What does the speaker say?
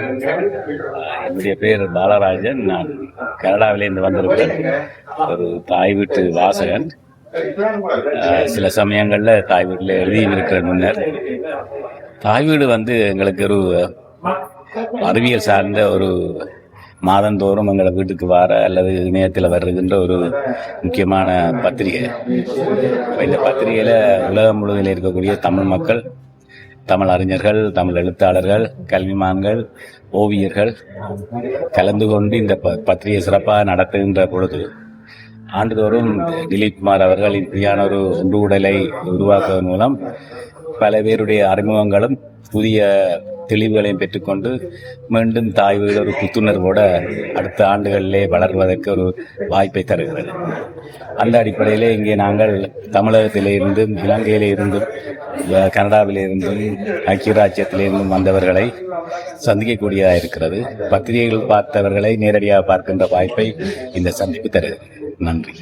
என்னுடைய பேர் பாலராஜன். நான் கனடாவிலிருந்து வந்திருக்கிறேன். ஒரு தாய் வீட்டு வாசகன். சில சமயங்களில் தாய் வீட்டில் எழுதியும் இருக்கிறேன். முன்னர் தாய் வீடு எங்களுக்கு ஒரு அறிவியல் சார்ந்த ஒரு மாதந்தோறும் எங்களை வீட்டுக்கு வர அல்லது இணையத்தில் வருகின்ற ஒரு முக்கியமான பத்திரிகை. இந்த பத்திரிகையில் உலகம் முழுவதில் இருக்கக்கூடிய தமிழ் மக்கள், தமிழ் அறிஞர்கள், தமிழ் எழுத்தாளர்கள், கல்விமான்கள், ஓவியர்கள் கலந்து கொண்டு இந்த பத்திரிகை சிறப்பாக நடத்துகின்ற பொழுது ஆண்டுதோறும் திலீப் குமார் அவர்கள் இப்படியான ஒரு ஒன்று உடலை உருவாக்குவதன் மூலம் பல பேருடைய அறிமுகங்களும் புதிய தெளிவுகளையும் பெற்றுக்கொண்டு மீண்டும் தாய் வீடு ஒரு புத்துணர்வோட அடுத்த ஆண்டுகளிலே வளர்வதற்கு ஒரு வாய்ப்பை தருகிறது. அந்த அடிப்படையிலே இங்கே நாங்கள் தமிழகத்திலே இருந்தும், இலங்கையிலே இருந்தும், கனடாவிலிருந்தும், ஐக்கிய ராஜ்யத்திலிருந்தும் வந்தவர்களை சந்திக்கக்கூடியதாக இருக்கிறது. பத்திரிகைகள் பார்த்தவர்களை நேரடியாக பார்க்கின்ற வாய்ப்பை இந்த சந்திப்பு தருகிறது. நன்றி.